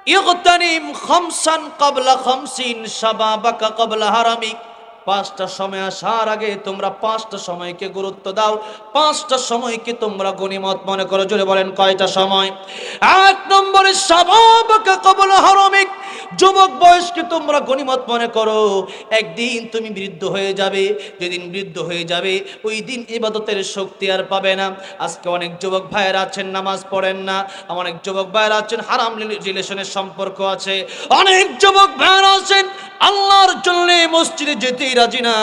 ইগতানিম খামসান ক্বাবলা খামসিন শাবাবাকা ক্বাবলা হারামিক। পাঁচটা সময় আসার আগে তোমরা পাঁচটা সময়কে গুরুত্ব দাও, পাঁচটা সময়কে তোমরা গনিমত মনে করো। জোরে বলেন কয়টা সময়? এক নম্বরে শাবাবাকা ক্বাবলা হারামিক, যুবক বয়সকে তোমরা গনিমত মনে করো। একদিন তুমি বৃদ্ধ হয়ে যাবে, যেদিন বৃদ্ধ হয়ে যাবে ওই দিন ইবাদতের শক্তি আর পাবে না। আজকে অনেক যুবক ভাইয়েরা আছেন নামাজ পড়েন না, অনেক যুবক ভাইয়েরা আছেন হারাম রিলেশনের সম্পর্ক আছে, অনেক যুবক ভাইয়েরা আছেন আল্লাহর জন্য মসজিদে যেতেই রাজি না।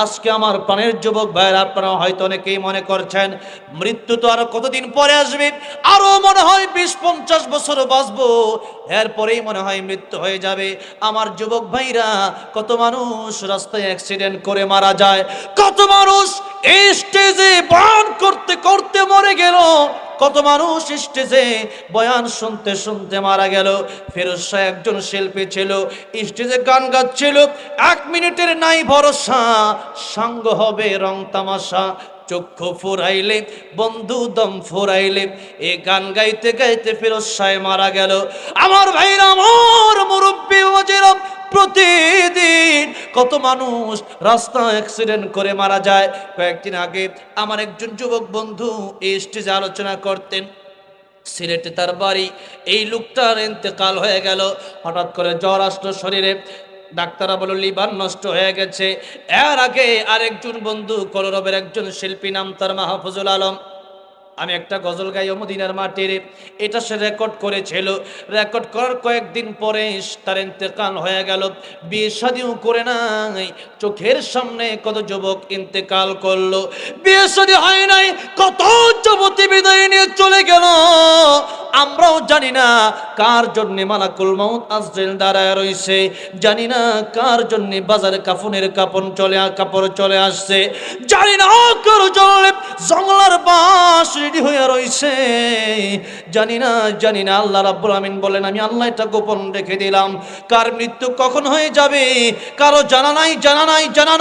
আজকে আমার প্রাণের যুবক ভাইয়েরা, আপনারা হয়তো অনেকেই মনে করছেন মৃত্যু তো আরো কতদিন পরে আসবে, আরো মনে হয় 20-50 বছর বাঁচবো, এরপরেই মনে হয় মৃত্যু হয়ে যাবে। আমার যুবক ভাইরা, কত মানুষ রাস্তায় অ্যাক্সিডেন্ট করে মারা যায়, কত মানুষ এই স্টেজে বয়ান করতে করতে মরে গেল, কত মানুষ স্টেজে বয়ান শুনতে শুনতে মারা গেল। ফিরোজ শাহ একজন শিল্পী ছিল, স্টেজে গান গাচ্ছিল, 1 মিনিটের নাই ভরসা, সঙ্গ হবে রং তামাশা, চক্ষু ফুরাইলে বন্ধু দম ফুরাইলে, এ গান গাইতে গাইতে ফিরোজ শাহ মারা গেল। আমার ভাইরা, আমার মুরব্বী ওয়াজিরা, প্রতিদিন কত মানুষ রাস্তা অ্যাক্সিডেন্ট করে মারা যায়। কয়েকদিন আগে আমার একজন যুবক বন্ধু এই স্টেজে আলোচনা করতেন, সিলেটে তার বাড়ি। এই লোকটার ইন্তেকাল হয়ে গেল, হঠাৎ করে জ্বর আসলো শরীরে, ডাক্তাররা বলল লিভার নষ্ট হয়ে গেছে। এর আগে আরেকজন বন্ধু কলরবের একজন শিল্পী, নাম তার মাহফুজুল আলম, আমি একটা গজল গাই ও মদিনার মাটির, এটা সে রেকর্ড করেছিল। রেকর্ড করার কয়েকদিন পরে তার ইন্তেকাল হয়ে গেল। বিয়ে শাদিও করে নাই, চোখের সামনে কত যুবক ইন্তেকাল করলো, বিয়ে শাদী হয় নাই, কত যুবতী বিদায় নিয়ে চলে গেল। আমরাও জানি না কার জন্য মালাকুল মাউত আজরাইল দাঁড়ায় রইছে, জানি না কার জন্য বাজারে কাফনের কাপড় চলে আসছে, জানি না কার জন্য জঙ্গলার বাস রেডি হয়ে রইছে, জানি না। আল্লাহ রাব্বুল আমিন বলেন, আমি আল্লাহ এটা গোপন রেখে দিলাম। কার মৃত্যু কখন হয়ে যাবে কারো জানা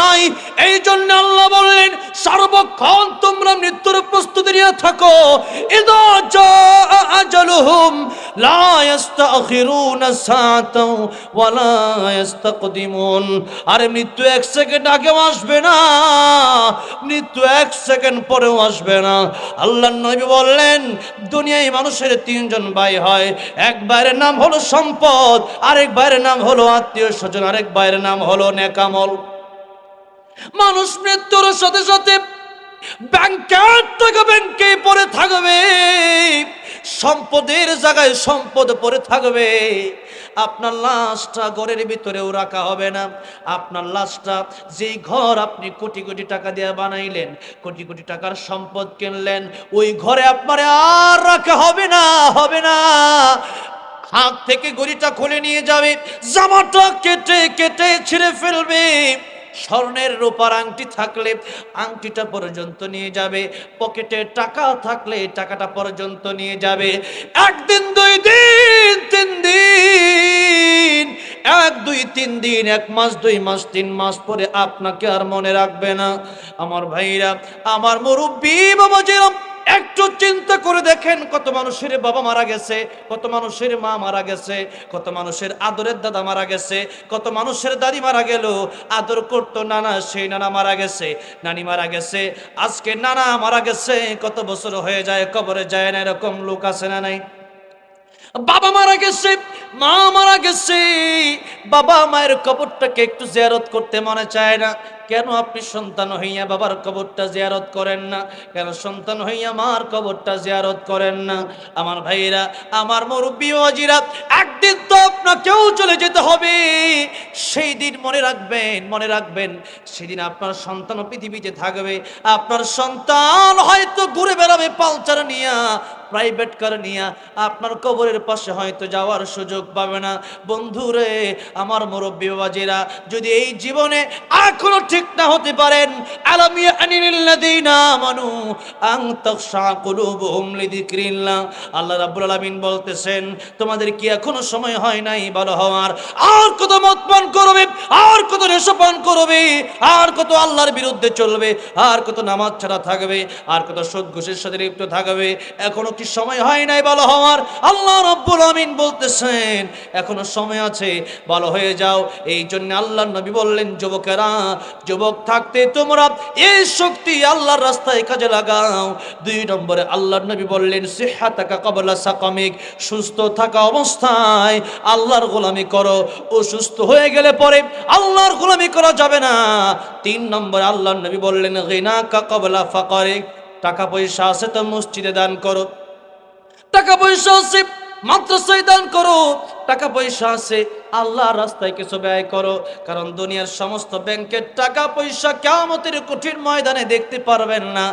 নাই। এই জন্য আল্লাহ বললেন, সর্বক্ষণ তোমরা মৃত্যুর প্রস্তুতি নিয়ে থাকো। ইযা জাআ আজালুহুম লা ইস্তাখিরুনা সাআতাও ওয়া লা ইস্তাকদিমুন। আর মৃত্যু 1 সেকেন্ড আগেও আসবে না, মৃত্যু 1 সেকেন্ড পরেও আসবে না। আল্লাহর নবী বললেন, দুনিয়ায় মানুষের 3 জন ভাই হয়, এক ভাইয়ের নাম হলো সম্পদ, আরেক ভাইয়ের নাম হলো আত্মীয় স্বজন, আরেক ভাইয়ের নাম হলো নেকামল। মানুষ মৃত্যুর সাথে সাথে ব্যাংকের টাকা ব্যাংকে পড়ে থাকবে, সম্পদের জায়গায় সম্পদ পড়ে থাকবে। আপনার লাশটা ঘরের ভিতরেও রাখা হবে না। আপনার লাশটা, যেই ঘর আপনি কোটি কোটি টাকা দিয়ে বানাইলেন, কোটি কোটি টাকার সম্পদ কিনলেন, ওই ঘরে আপনার আর রাখা হবে না। হাত থেকে গড়িটা খুলে নিয়ে যাবে, জামাটা কেটে কেটে ছিঁড়ে ফেলবে, স্বর্ণের রূপার আংটি থাকলে আংটিটা পর্যন্ত নিয়ে যাবে, পকেটে টাকা থাকলে টাকাটা পর্যন্ত নিয়ে যাবে। 1 দিন 2 দিন 3 দিন, 1 2 3 দিন, 1 মাস 2 মাস 3 মাস পরে আপনাকে আর মনে রাখবে না। আমার ভাইরা, আমার মুরব্বী বাবাজিরা, একটু চিন্তা করে দেখেন, কত মানুষের বাবা মারা গেছে, কত মানুষের মা মারা গেছে, কত মানুষের আদরের দাদা মারা গেছে, কত মানুষের দাদি মারা গেল, আদর করতো নানা, সেই নানা মারা গেছে, নানি মারা গেছে। আজকে নানা মারা গেছে, কত বছর হয়ে যায় কবরে যায় না, এরকম লোক আছে না নাই? বাবা মারা গেছে, মা মারা গেছে, বাবা মায়ের কবরটাকে একটু জিয়ারত করতে মনে চায় না। কেন আপনি সন্তান হইয়া বাবার কবরটা জিয়ারত করেন না? কেন সন্তান হইয়া মার কবরটা জিয়ারত করেন না? আমার ভাইরা, আমার মুরব্বী ওয়াজিরা, একদিন তো আপনাকেও চলে যেতে হবে। সেই দিন মনে রাখবেন, সেদিন আপনার সন্তান পৃথিবীতে থাকবে। আপনার সন্তান হয়তো ঘুরে বেড়াবে পালচার নিয়া, প্রাইভেট কার নিয়া, আপনার কবরের পাশে হয়তো যাওয়ার সুযোগ পাবে না। বন্ধুরে, আমার মুরব্বী বাবাজিরা, যদি এই জীবনে এখনো ঠিক না হতে পারেন, আলাম ইয়ানিল্লাযীনা আমানু আন তাখশা কুলুবুহুম লিযিকরিল্লাহ, আল্লাহ রাব্বুল আলামিন বলতেছেন, তোমাদের কি এখনো সময় হয় নাই ভালো হওয়ার? আর কত মত পান করবে, আর কত নেশা পান করবে, আর কত আল্লাহর বিরুদ্ধে চলবে, আর কত নামাজ ছাড়া থাকবে, আর কত সুদ ঘুষের সাথে লিপ্ত থাকবে। এখনো কি সময় হয় নাই ভালো হওয়ার? আল্লাহ রাব্বুল আমিন বলতেছেন এখনো সময় আছে, ভালো হয়ে যাও। এই জন্য আল্লাহর নবী বললেন, যুবকেরা, যুবক থাকতে তোমরা এই শক্তি আল্লাহর রাস্তায় কাজে লাগাও। 2 নম্বরে আল্লাহর নবী বললেন, সিহহাতাকা ক্বাবলা সাকামিক, সুস্থ থাকা অবস্থায় আল্লাহর গোলামি করো। অসুস্থ হয়ে গেলে পরে আল্লাহর গোলামি করা যাবে না। 3 নম্বরে আল্লাহর নবী বললেন, গিনাকা ক্বাবলা ফাকারিক, টাকা পয়সা আছে তো মসজিদে দান করো, টাকা পয়সা আছে মাদ্রাসায় দান করো, টাকা পয়সা আছে আল্লাহর রাস্তায় কিছু ব্যয় করো। কারণ দুনিয়ার সমস্ত ব্যাংকের টাকা পয়সা কিয়ামতের কঠিন ময়দানে দেখতে পারবেন না।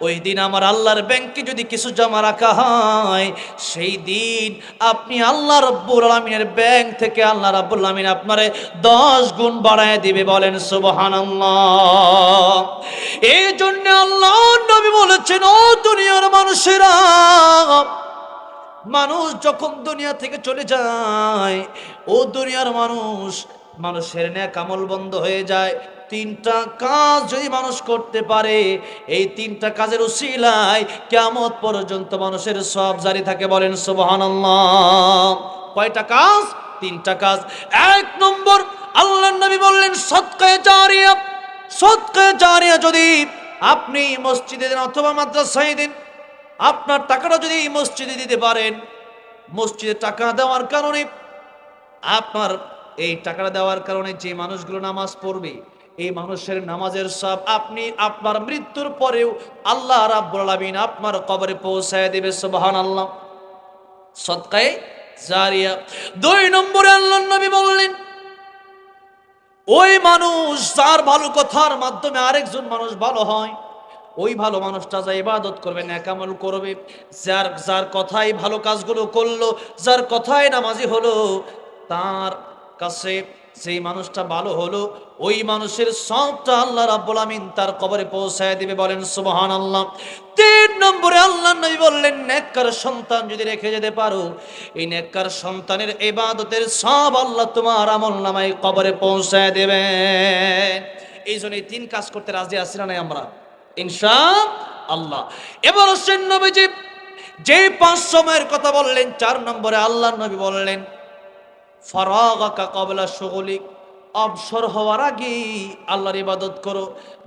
ওই দিন আমার আল্লাহর ব্যাংকে যদি কিছু জমা রাখা হয়, সেই দিন আপনি আল্লাহ রাব্বুল আলামিনের ব্যাংক থেকে আল্লাহ রাব্বুল আলামিন আপনারে 10 গুণ বাড়ায় দিবে। বলেন সুবহানাল্লাহ। এই জন্য আল্লাহর নবী বলেছেন, ও দুনিয়ার মানুষেরা, মানুষ যখন দুনিয়া থেকে চলে যায়, ও দুনিয়ার মানুষের নেক আমল বন্ধ হয়ে যায়। 3টা কাজ যদি মানুষ করতে পারে, এই 3টা কাজের উসিলায় কিয়ামত পর্যন্ত মানুষের সওয়াব জারি থাকে। বলেন সুবহানাল্লাহ। কয়টা কাজ? 3টা কাজ। 1 নম্বর আল্লাহর নবী বললেন, সদকায়ে জারিয়া। সদকায়ে জারিয়া যদি আপনি মসজিদে দেন অথবা মাদ্রাসায় দেন, আপনার টাকাটা যদি মসজিদে দিতে পারেন, মসজিদে টাকা দেওয়ার কারণে, আপনার এই টাকাটা দেওয়ার কারণে যে মানুষগুলো নামাজ পড়বে, এই মানুষের নামাজের সব আপনি আপনার মৃত্যুর পরেও আল্লাহ রাব্বুল আলামিন আপনার কবরে পৌঁছায় দেবে। সুবহানাল্লাহ। সদকায়ে জারিয়া। 2 নম্বরে আল্লাহর নবী বললেন, ওই মানুষ যার ভালো কথার মাধ্যমে আরেকজন মানুষ ভালো হয়, ওই ভালো মানুষটা যা ইবাদত করবে, নেক আমল করবে, যার কথাই ভালো কাজগুলো করলো, যার কথাই নামাজি হলো, তার কাছে সেই মানুষটা ভালো হলো, ওই মানুষের সবটা আল্লাহ রাব্বুল আমিন তার কবরে পৌঁছায় দিবে। বলেন সুবহানাল্লাহ। 3 নম্বরে আল্লাহর নবী বললেন, নেককার সন্তান যদি রেখে যেতে পারো, এই নেককার সন্তানের ইবাদতের সব আল্লাহ তোমার আমলনামায় কবরে পৌঁছায় দেবেন। এই জন্য এই 3 কাজ করতে রাজি আছি না নাই আমরা? ইনশাআল্লাহ। এবার হোসেন নবীজি যে 5 সময়ের কথা বললেন, 4 নম্বরে আল্লাহর নবী বললেন, ফারাগাকা ক্বাবলা শুগুলিক, অবসর হওয়ার আগে আল্লাহর ইবাদত করো।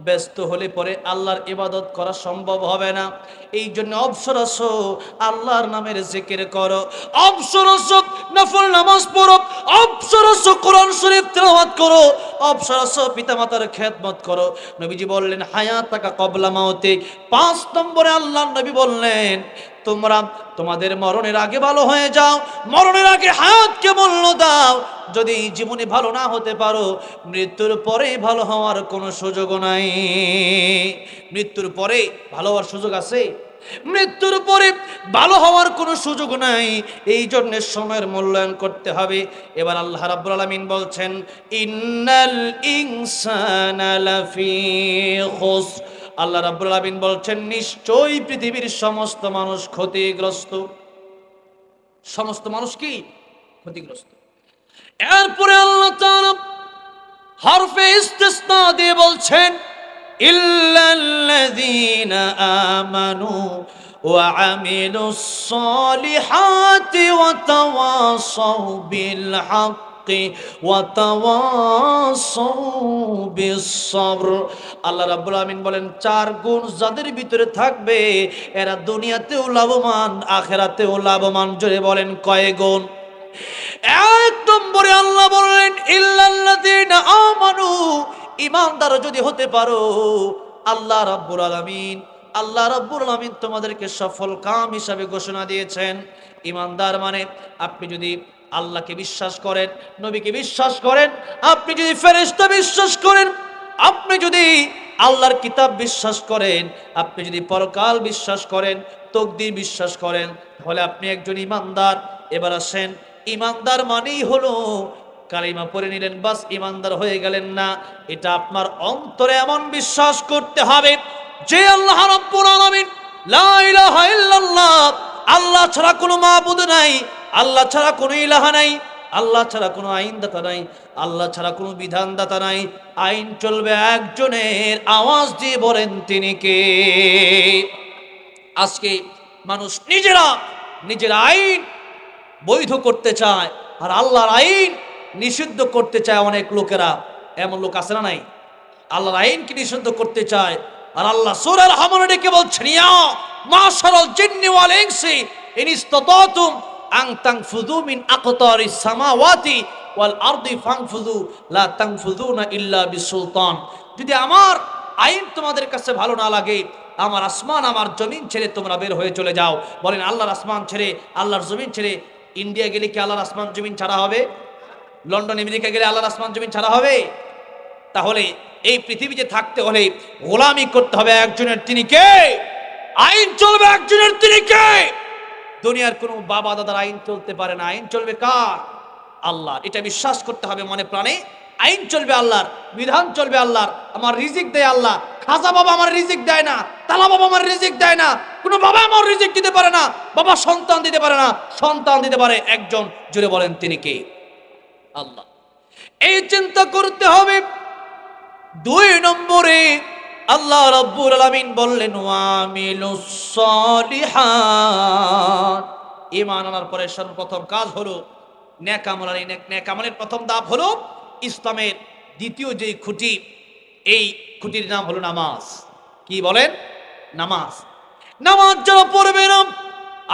ব্যস্ত হলে পরে আল্লাহর ইবাদত করা সম্ভব হবে না। এই জন্য অবসর আসো, আল্লাহর নামের জিকির করো, অবসর আসো নফল নামাজ পড়ো, অবসর আসো কোরআন শরীফ তেলাওয়াত করো, অবসর আসো পিতামাতার খেদমত করো। নবীজি বললেন, হায়াতাকা ক্বাবলা মাউতিক। 5 নম্বরে আল্লাহর নবী বললেন, তোমরা তোমাদের মরণের আগে ভালো হয়ে যাও, মরণের আগে হায়াতকে মূল্য দাও। যদি জীবনে ভালো না হতে পারো, মৃত্যুর পরে ভালো হওয়ার কোনো সুযোগ নাই। মৃত্যুর পরে ভালো হওয়ার সুযোগ আছে? মৃত্যুর পরে ভালো হওয়ার কোনো সুযোগ নাই। এই জন্য সময়ের মূল্যায়ন করতে হবে। এবার আল্লাহ রাব্বুল আলামিন বলছেন, ইন্নাল ইনসানা লাফি খুসর। আল্লাহ রাব্বুল আলামিন বলছেন, নিশ্চয়ই পৃথিবীর সমস্ত মানুষ ক্ষতিগ্রস্ত। সমস্ত মানুষ কি? ক্ষতিগ্রস্ত। এরপরে আল্লাহ তাআলা হরফে ইস্তিসনা দিয়ে বলছেন, ইল্লাল্লাযীনা আমানু ওয়া আমিলুস সালিহাতি ওয়া তাওয়াসাউ বিল হাক্কি ওয়া তাওয়াসাউ বিস সবর। আল্লাহ রাব্বুল আমিন বলেন, 4 গুণ যাদের ভিতরে থাকবে, এরা দুনিয়াতেও লাভবান, আখিরাতেও লাভবান। জোরে বলেন, কয় গুণ? 1 নম্বরে আল্লাহ বললেন, ইল্লাল্লাযীনা আমানু, ঈমানদার যদি হতে পারো, আল্লাহ রাব্বুল আলামিন তোমাদেরকে সফল কাম হিসাবে ঘোষণা দিয়েছেন। ঈমানদার মানে আপনি যদি আল্লাহকে বিশ্বাস করেন, নবীকে বিশ্বাস করেন, আপনি যদি ফেরেশতা বিশ্বাস করেন, আপনি যদি আল্লাহর কিতাব বিশ্বাস করেন, আপনি যদি পরকাল বিশ্বাস করেন, তকদির বিশ্বাস করেন, তাহলে আপনি একজন ঈমানদার। এবার আসেন, ঈমানদার মানেই হলো কালিমা পড়ে নিলেন, বাস ঈমানদার হয়ে গেলেন না। এটা আপনার অন্তরে এমন বিশ্বাস করতে হবে যে আল্লাহ রাব্বুল আলামিন, লা ইলাহা ইল্লাল্লাহ, আল্লাহ ছাড়া কোনো মাবুদ নাই, আল্লাহ ছাড়া কোনো ইলাহা নাই, আল্লাহ ছাড়া কোনো আইনদাতা নাই, আল্লাহ ছাড়া কোনো বিধানদাতা নাই। আইন চলবে একজনের, আওয়াজ দিয়ে বলেন তিনি কে? আজকে মানুষ নিজের আইন বৈধ করতে চায়, আর আল্লাহর আইন নিষিদ্ধ করতে চায় অনেক লোকেরা। এমন লোক আছে না নাই? আল্লাহর আইনকে নিষিদ্ধ করতে চায়। আর আল্লাহ সূরা আল হামরে ডেকে বলছেন, ইয়া মাশারাল জিন্নি ওয়াল ইনসি ইন ইসতাতাতুম আন তানফুযু মিন আকতারিস সামাওয়াতি ওয়াল আরদি ফানফুযু লা তানফুযুনা ইল্লা বিসুলতান। যদি আমার আইন তোমাদের কাছে ভালো না লাগে, আমার আসমান আমার জমিন ছেড়ে তোমরা বের হয়ে চলে যাও। বলেন, আল্লাহর আসমান ছেড়ে, আল্লাহর জমিন ছেড়ে ইন্ডিয়া গেলে কি আল্লাহর আসমান জমিন ছাড়া হবে? লন্ডন আমেরিকা গেলে আল্লাহর আসমান জমিন ছাড়া হবে? তাহলে এই পৃথিবীতে থাকতে হলে গোলামি করতে হবে একজনের, তিনি কে? আইন চলবে একজনের, তিনি কে? দুনিয়ার কোনো বাবা দাদার আইন চলতে পারে না। আইন চলবে কার? আল্লাহ। এটা বিশ্বাস করতে হবে মনে প্রাণে। আইন চলবে আল্লাহর, বিধান চলবে আল্লাহর। আমার রিজিক দেয় আল্লাহ। খাজা বাবা আমার রিজিক দেয় না, তালা বাবা আমার রিজিক দেয় না, কোনো বাবা আমার রিজিক দিতে পারে না। বাবা সন্তান দিতে পারে না, সন্তান দিতে পারে একজন। জুড়ে বলেন তিনি কে? আল্লাহ। এই চিন্তা করতে হবে। 2 নম্বরে আল্লাহ রাব্বুল আলামিন বললেন, ওয়ামিলুস সলিহাত। ঈমান আনার পরে সর্বপ্রথম কাজ হলো নেক আমল। আর এই নেক আমলের প্রথম ধাপ হলো ইসলামের দ্বিতীয় যে খুঁটি, এই খুঁটির নাম হলো নামাজ। কি বলেন? নামাজ। নামাজ যারা পড়বে না,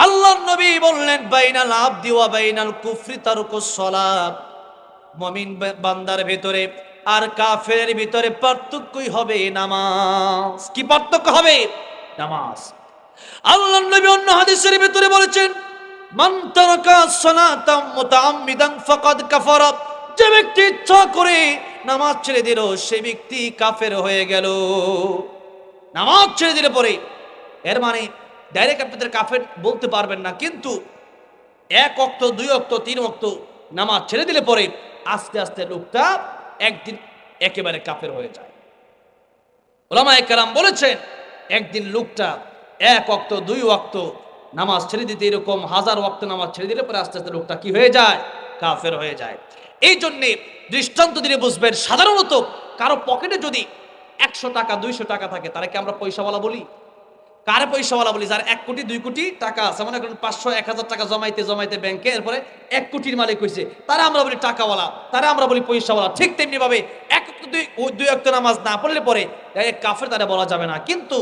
আল্লাহর নবী বললেন, বাইনাল আবদি ওয়া বাইনাল কুফরি তারকুস সালাত। মুমিন বান্দার ভিতরে আর কাফেরের ভিতরে পার্থক্যই হবে নামাজ। কি পার্থক্য হবে? নামাজ। আল্লাহর নবী অন্য হাদিসের ভিতরে বলেছেন, মান তারাকা সালাতাম মুতাআম্মিদান ফাকাদ কাফারা। যে ব্যক্তি ইচ্ছা করে নামাজ ছেড়ে দিল, সে ব্যক্তি কাফের হয়ে গেল। নামাজ ছেড়ে দিলে পরে এর মানে ডাইরেক্ট আপনাদের কাফের বলতে পারবেন না, কিন্তু 1 ওয়াক্ত 2 ওয়াক্ত 3 ওয়াক্ত নামাজ ছেড়ে দিলে পরে আস্তে আস্তে লোকটা একদিন একেবারে কাফের হয়ে যায়। উলামায়ে কেরাম বলেছেন, একদিন লোকটা 1 ওয়াক্ত 2 ওয়াক্ত নামাজ ছেড়ে দিতে, এরকম 1000 ওয়াক্ত নামাজ ছেড়ে দিলে পরে আস্তে আস্তে লোকটা কি হয়ে যায়? কাফের হয়ে যায়। এই জন্যে দৃষ্টান্ত দিলে বুঝবেন, সাধারণত কারো পকেটে যদি 100 টাকা 200 টাকা থাকে, তারাকে আমরা পয়সাওয়ালা বলি। কারে পয়সাওয়ালা বলি? যার 1 কোটি 2 কোটি টাকা আছে, মনে করেন 500 1000 টাকা জমাইতে জমাইতে ব্যাংকে, এরপরে 1 কোটির মালিক হয়েছে, তারা আমরা বলি টাকাওয়ালা, তারা আমরা বলি পয়সাওয়ালা। ঠিক তেমনি ভাবে 1 2 ওয়াক্ত নামাজ না পড়লে পরে কাফের তারা বলা যাবে না, কিন্তু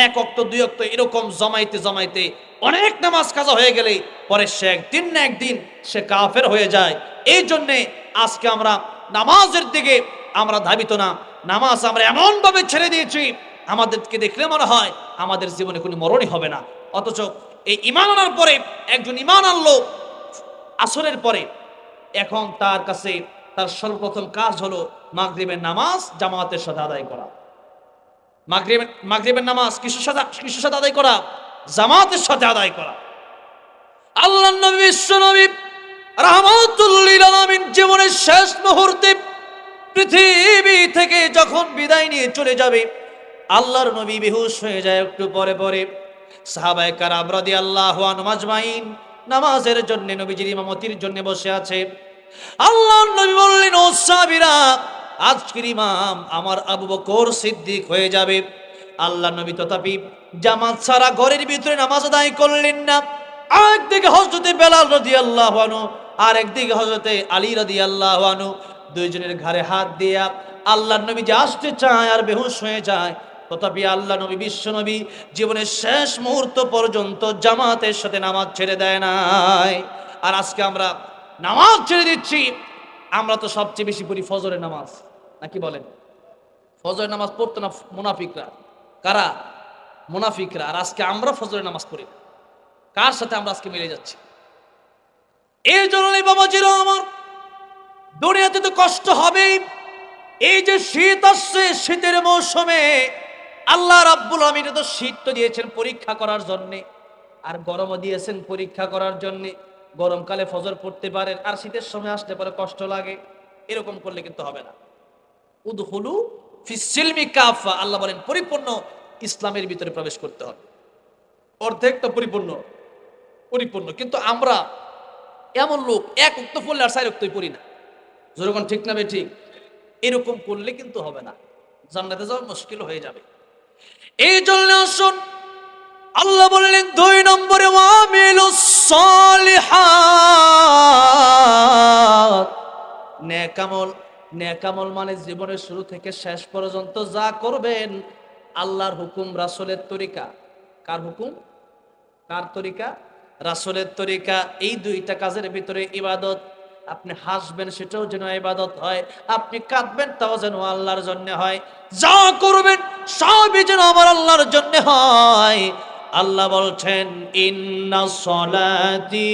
1 ওয়াক্ত 2 ওয়াক্ত এরকম জমাইতে জমাইতে অনেক নামাজ কাজা হয়ে গেলে পরে সে একদিন না একদিন সে কাফের হয়ে যায়। এই জন্যে আজকে আমরা নামাজের দিকে আমরা ধাবিত না। নামাজ আমরা এমন ভাবে ছেড়ে দিয়েছি, আমাদেরকে দেখলে মনে হয় আমাদের জীবনে কোনো মরণই হবে না। অথচ এই ঈমান আনার পরে, একজন ঈমান আনলো আসরের পরে, এখন তার কাছে তার সর্বপ্রথম কাজ হলো মাগরিবের নামাজ জামাতের সাথে আদায় করা। মাগরিবের নামাজ কিসের সাথে আদায় করা? জামাতের সাথে আদায় করা। আল্লাহর নবী বিশ্ব নবী রাহমাতুল লিল আলামিন জীবনের শেষ মুহূর্তে পৃথিবী থেকে যখন বিদায় নিয়ে চলে যাবে, আল্লাহর নবী বেহুশ হয়ে যায়। একটু পরে পরে সাহাবায়ে কেরাম রাদিয়াল্লাহু আনহুম আজমাইন নামাজের জন্য, নবীজির ইমামতির জন্য বসে আছে। আল্লাহর নবী বললেন, ও সাহাবীরা, আজকের ইমাম আমার আবু বকর সিদ্দিক হয়ে যাবে। আল্লাহর নবী তথাপি জামাত ছাড়া ঘরের ভিতরে নামাজ আদায় করলেন না। একদিকে হযরতে বেলাল রাদিয়াল্লাহু আনহু, আর একদিকে হযরতে আলী রাদিয়াল্লাহু আনহু, দুইজনের ঘাড়ে হাত দিয়া আল্লাহর নবী যে আসতে চায় আর বেহুশ হয়ে যায়, তথাপি আল্লাহ নবী বিশ্ব নবী জীবনের শেষ মুহূর্ত পর্যন্ত জামাতের সাথে নামাজ ছেড়ে দেয় নাই। আর আজকে আমরা নামাজ ছেড়ে দিচ্ছি। আমরা তো সবচেয়ে বেশি পড়ি ফজরের নামাজ, নাকি বলেন? ফজরের নামাজ পড়তো না মুনাফিকরা। কারা? মুনাফিকরা। আর আজকে আমরা ফজরের নামাজ পড়ি। কার সাথে আমরা আজকে মিলে যাচ্ছি? এই জন্যই বাবাজির আমার, দুনিয়াতে তো কষ্ট হবেই। এই যে শীত আসছে, শীতের মৌসুমে আল্লাহ রাব্বুল আমিন তো শীত তো দিয়েছেন পরীক্ষা করার জন্য, আর গরমও দিয়েছেন পরীক্ষা করার জন্য। গরমকালে ফজর পড়তে পারেন, আর শীতের সময় আসতে পারে কষ্ট লাগে। এরকম করলে কিন্তু হবে না। উদখুলু ফিস সিলমি কাফা, আল্লাহ বলেন পরিপূর্ণ ইসলামের ভিতরে প্রবেশ করতে হবে। অর্ধেকটা পরিপূর্ণ, কিন্তু আমরা এমন লোক এক উক্ত পড়লে আর 4 উক্তই পড়ি না, যেরকম ঠিক না ঠিক, এরকম করলে কিন্তু হবে না, জান্নাতে যাওয়া মুশকিল হয়ে যাবে। এই জন্য আসুন আল্লাহ বললেন 2 নম্বরে ওয়ামিলুস সালিহাত, নেক আমল। নেক আমল মানে জীবনের শুরু থেকে শেষ পর্যন্ত যা করবেন আল্লাহর হুকুম, রাসূলের তরিকা। কার হুকুম, কার তরিকা? রাসূলের তরিকা। এই 2টা কাজের ভিতরে ইবাদত। আপনি হাসবেন সেটাও যেন ইবাদত হয়, আপনি কাঁদবেন তাও যেন আল্লাহর জন্য হয়, যা করবেন সবই যেন আমার আল্লাহর জন্য হয়। আল্লাহ বলছেন ইন্না সলাতি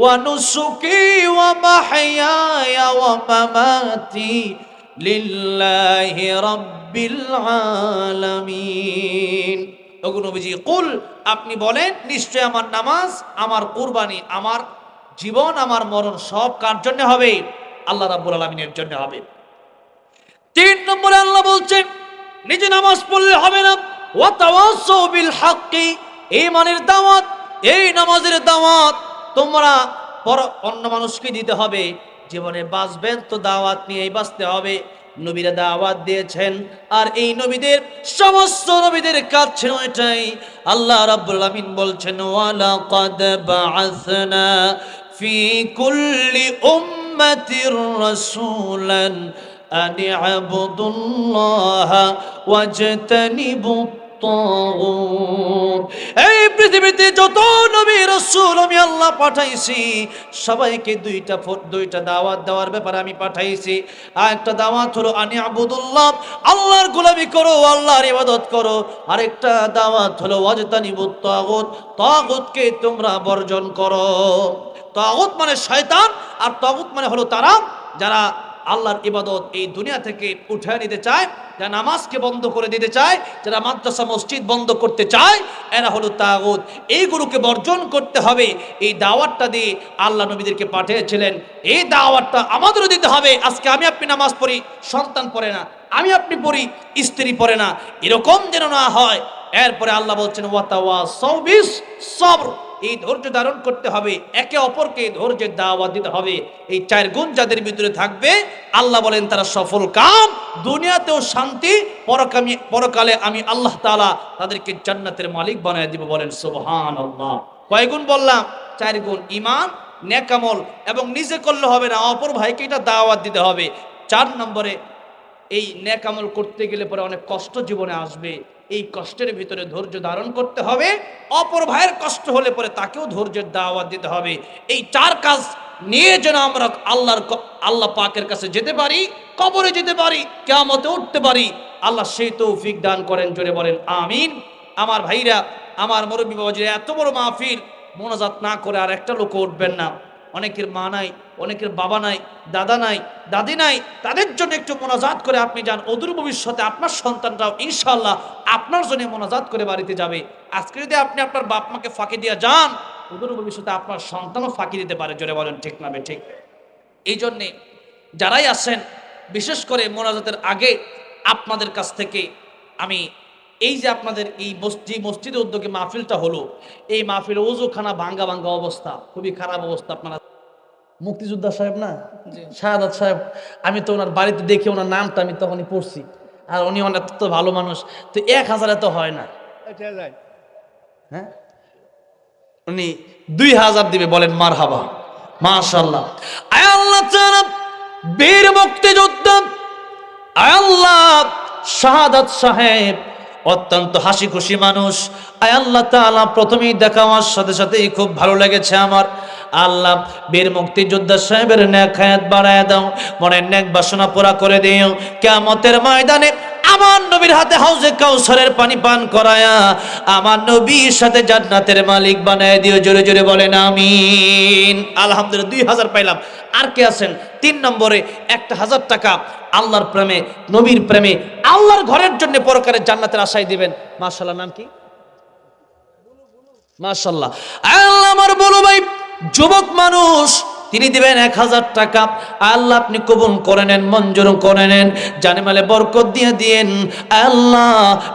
ওয়া নুসুকি ওয়া মাহইয়ায়া ওয়া মামাতি লিল্লাহি রাব্বিল আলামিন। ওগো নবীজি কুল, আপনি বলেন নিশ্চয় আমার নামাজ, আমার কুরবানি, আমার জীবন, আমার মরণ সব কার জন্য হবে? আল্লাহ রাব্বুল আলামিনের জন্য হবে। 3 নম্বরে আল্লাহ বলছেন নিজে নামাজ পড়লে হবে না, ওয়া তাওয়াসাউ বিল হাক্কি, ঈমানের দাওয়াত, এই নামাজের দাওয়াত তোমরা অন্য মানুষকে দিতে হবে। জীবনে বাঁচবেন তো দাওয়াত নিয়েই বাঁচতে হবে। নবীরা দাওয়াত দিয়েছেন, আর এই নবীদের সমস্ত নবীদের কাজ ছিল এটাই। আল্লাহ রাব্বুল আলামিন বলছেন ওয়ালাকাদ বাআসনা ফি কুল্লি উম্মাতির রাসূলান আন ইবুদুল্লাহা ওয়াজতানিবুত তাগুত। এই পৃথিবীতে যত নবী রাসূল আমি আল্লাহ পাঠাইছি সবাইকে 2টা দাওয়াত দেওয়ার ব্যাপারে আমি পাঠাইছি। আর একটা দাওয়াত হলো আনি আবুদুল্লাহ, আল্লাহর গোলামি করো, আল্লাহর ইবাদত করো। আরেকটা দাওয়াত হলো ওয়াজতানিবুত তাগুত, তাগুতকে তোমরা বর্জন করো। তাগুত মানে শয়তান, আর তাগুত মানে হলো তারা যারা আল্লাহর ইবাদত এই দুনিয়া থেকে উঠে নিতে চায়, যারা নামাজকে বন্ধ করে দিতে চায়, যারা মাদ্রাসা মসজিদ বন্ধ করতে চায়, এরা হলো তাগুত। এইগুলোকে বর্জন করতে হবে। এই দাওয়াতটা দিয়ে আল্লাহ নবীদেরকে পাঠিয়েছিলেন, এই দাওয়াতটা আমাদেরও দিতে হবে। আজকে আমি আপনি নামাজ পড়ি, সন্তান পড়ে না, আমি আপনি পড়ি, স্ত্রী পড়ে না, এরকম যেন না হয়। এরপরে আল্লাহ বলছেন ওয়াতাওয়াসাউ বিস সবর, এই ধৈর্য ধারণ করতে হবে, একে অপরকে ধৈর্যের দাওয়াত দিতে হবে। এই 4 গুণ যাদের ভিতরে থাকবে আল্লাহ বলেন তারা সফল কাম, দুনিয়াতেও শান্তি, পরকালে আমি আল্লাহ তাআলা তাদেরকে জান্নাতের মালিক বানায় দিব। বলেন সুবহানাল্লাহ। কয় গুণ বললাম? 4 গুণ। ঈমান, নেক আমল, এবং নিজে করলে হবে না, অপর ভাইকে এটা দাওয়াত দিতে হবে। 4 নম্বরে এই নেক আমল করতে গেলে পরে অনেক কষ্ট জীবনে আসবে, এই কষ্টের ভিতরে ধৈর্য ধারণ করতে হবে। অপর ভাইয়ের কষ্ট হলে পরে তাকেও ধৈর্যের দাওয়াত দিতে হবে। এই 4 কাজ নিয়ে যেন আমরা আল্লাহ পাকের কাছে যেতে পারি, কবরে যেতে পারি, কিয়ামতে উঠতে পারি, আল্লাহ সেই তৌফিক দান করেন। জোরে বলেন আমিন। আমার ভাইরা, আমার মুরব্বী বাবাজিরা, এত বড় মাহফিল মোনাজাত না করে আর একটা লোক উঠবেন না। অনেকের মা নাই, অনেকের বাবা নাই, দাদা নাই, দাদি নাই, তাদের জন্য একটু মোনাজাত করে আপনি যান। অদূর ভবিষ্যতে আপনার সন্তানরাও ইনশাআল্লাহ আপনার জন্য মোনাজাত করে বাড়িতে যাবে। আজকে যদি আপনি আপনার বাপ মাকে ফাঁকি দিয়ে যান, অদূর ভবিষ্যতে আপনার সন্তানও ফাঁকি দিতে পারে। জোরে বলেন ঠিক না ঠিক? এই জন্যে যারাই আসেন, বিশেষ করে মোনাজাতের আগে আপনাদের কাছ থেকে আমি এই যে আপনাদের এই মসজিদের উদ্যোগে মাহফিলটা হলো, এই মাহফিলের ওযুখানা ভাঙ্গা ভাঙ্গা অবস্থা, খুবই খারাপ অবস্থা। আপনারা মুক্তিযোদ্ধা সাহেব না, শাহাদাত সাহেব, আমি তো ওনার বাড়িতে দেখে ওনার নামটা আমি তখনই পড়ছি, আর উনি অনেক তো ভালো মানুষ, তো 1000 তো হয় না, হ্যাঁ উনি 2000 দিবে। বলেন মারহাবা, মাশাআল্লাহ। আয় আল্লাহ তাআলা বীর মুক্তিযোদ্ধা, আয় আল্লাহ শাহাদাত সাহেব অত্যন্ত হাসি খুশি মানুষ। আয় আল্লাহ তাআলা প্রথমেই দেখা হওয়ার সাথে সাথেই খুব ভালো লেগেছে আমার। আল্লাহ বীর মুক্তিযোদ্ধা সাহেবের নেক হায়াত বাড়ায় দাও, মনের নেক বাসনা পুরা করে দিও। কিয়ামতের ময়দানে আমার নবীর হাতে হাউজে কাউসারের পানি পান করায়া আমার নবীর সাথে জান্নাতের মালিক বানায় দিও। জোরে জোরে বলেন আমিন। আলহামদুলিল্লাহ 2000 পাইলাম। আর কে আছেন? 3 নম্বরে 1000 টাকা আল্লাহর প্রেমে, নবীর প্রেমে, আল্লাহর ঘরের জন্য পরকালের জান্নাতের আশায় দিবেন। মাশাআল্লাহ। নাম কি? মাশাআল্লাহ। আল্লাহ আমার বলো ভাই যুবক মানুষ, তিনি দিবেন 1000 টাকা। আল্লাহ আপনি কবুল করে নেন, মঞ্জুর করে নেন, জানে মালে বরকত দিয়ে দিয়েন। আল্লাহ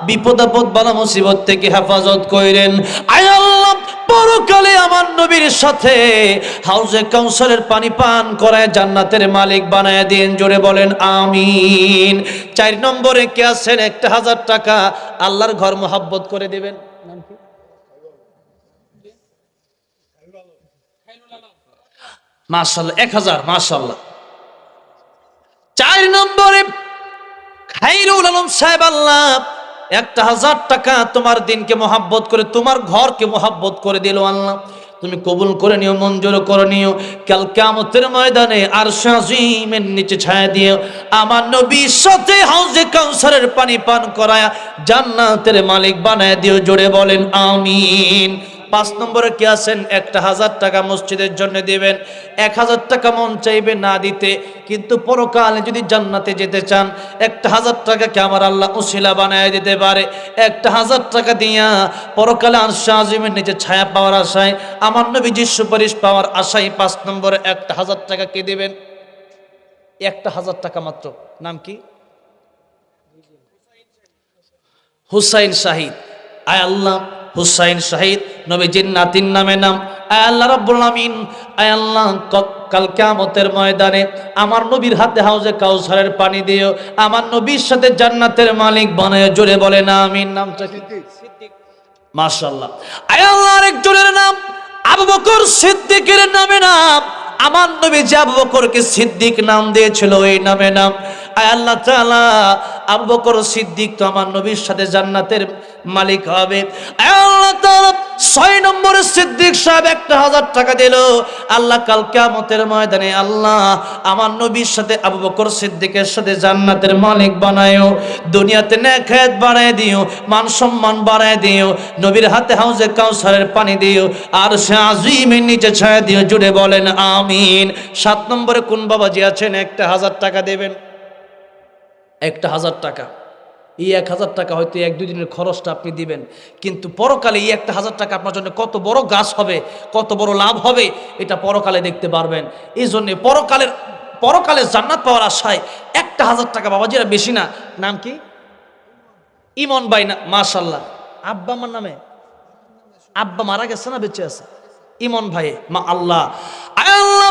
বিপদ আপদ বালা মুসিবত থেকে হেফাজত করেন। আয় আল্লাহ বড় পরকালে আমার নবীর সাথে হাউজে কাউসারের পানি পান করায় জান্নাতের মালিক বানায় দিন। জোরে বলেন আমিন। 4 নম্বরে কে আছেন 1000 টাকা আল্লাহর ঘর মোহাব্বত করে দিবেন? নাম কি? মাশাআল্লাহ, 1000, মাশাআল্লাহ। 4 নম্বরে খায়রুল আলম সাহেব, আল্লাহ 1000 টাকা তোমার দিনকে মোহাব্বত করে তোমার ঘরকে মোহাব্বত করে দিল। আল্লাহ তুমি কবুল করে নিও, মঞ্জুর করে নিও। কাল কিয়ামতের ময়দানে আরশে আজিমের নিচে ছায়া দিও আমার নবীর সাথে হাউজে কাউসারের পানি পান করায়া জান্নাতের মালিক বানায় দিও। জোরে বলেন আমিন। 5 নম্বরে কি আছেন 1000 টাকা মসজিদের জন্য দিবেন। 1000 টাকা মন চাইবে না দিতে, কিন্তু পরকালে যদি জান্নাতে যেতে চান 1000 টাকাকে আমার আল্লাহ উসিলা বানায় দিতে পারে। 1000 টাকা দিয়া পরকালে আরশে আজিমের নিচে ছায়া পাওয়ার আশায়, আমার নবীজির সুপারিশ পাওয়ার আশায় 5 নম্বরে 1000 টাকা কে দিবেন? 1000 টাকা মাত্র। নাম কি? হুসাইন শাহিদ। আয় আল্লাহ, হুসাইন শাহিদ নবীজির নাতির নামে নাম। আয় আল্লাহ রাব্বুল আমিন, আয় আল্লাহ কাল কিয়ামতের ময়দানে আমার নবীর হাতে হাউজে কাউসারের পানি দিও, আমার নবীর সাথে জান্নাতের মালিক বানায়। জোরে বলেন আমিন। নামটা কি? সিদ্দিক। মাশাআল্লাহ। আয় আল্লাহ আরেকজনের নাম আবু বকর সিদ্দিকের নামে নাম। আমার নবী যে আবু বকরকে সিদ্দিক নাম দিয়েছিল এই নামে নাম। আয় আল্লাহ তাআলা আবু বকর সিদ্দিক তো আমার নবীর সাথে জান্নাতের মালিক হবে। আয় আল্লাহ তাআলা 6 নম্বরে সিদ্দিক সাহেব 1000 টাকা দিল। আল্লাহ কাল কিয়ামতের ময়দানে আল্লাহ আমার নবীর সাথে আবু বকর সিদ্দিকের সাথে জান্নাতের মালিক বানায়ো। দুনিয়াতে নেখায়াত বাড়ায় দিও, মান সম্মান বাড়ায় দিও, নবীর হাতে হাউজে কাউসারের পানি দিও, আর সে আজিমের নিচে ছায়া দিও। জুড়ে বলেন আমিন। 7 নম্বরে কোন বাবাজি আছেন 1000 টাকা দেবেন? 1000 টাকা। এই 1000 টাকা হয়তো 1-2 দিনের খরচটা আপনি দিবেন, কিন্তু পরকালে এই 1000 টাকা আপনার জন্য কত বড় গাছ হবে, কত বড় লাভ হবে, এটা পরকালে দেখতে পারবেন। এই জন্য পরকালে জান্নাত পাওয়ার আশায় 1000 টাকা বাবাজিরা বেশি না। নাম কি? ইমন ভাই না? মাশাআল্লাহ। আব্বা আমার নামে? আব্বা মারা গেছে না বেঁচে আছে? ইমন ভাই। মা আল্লাহ, আল্লাহ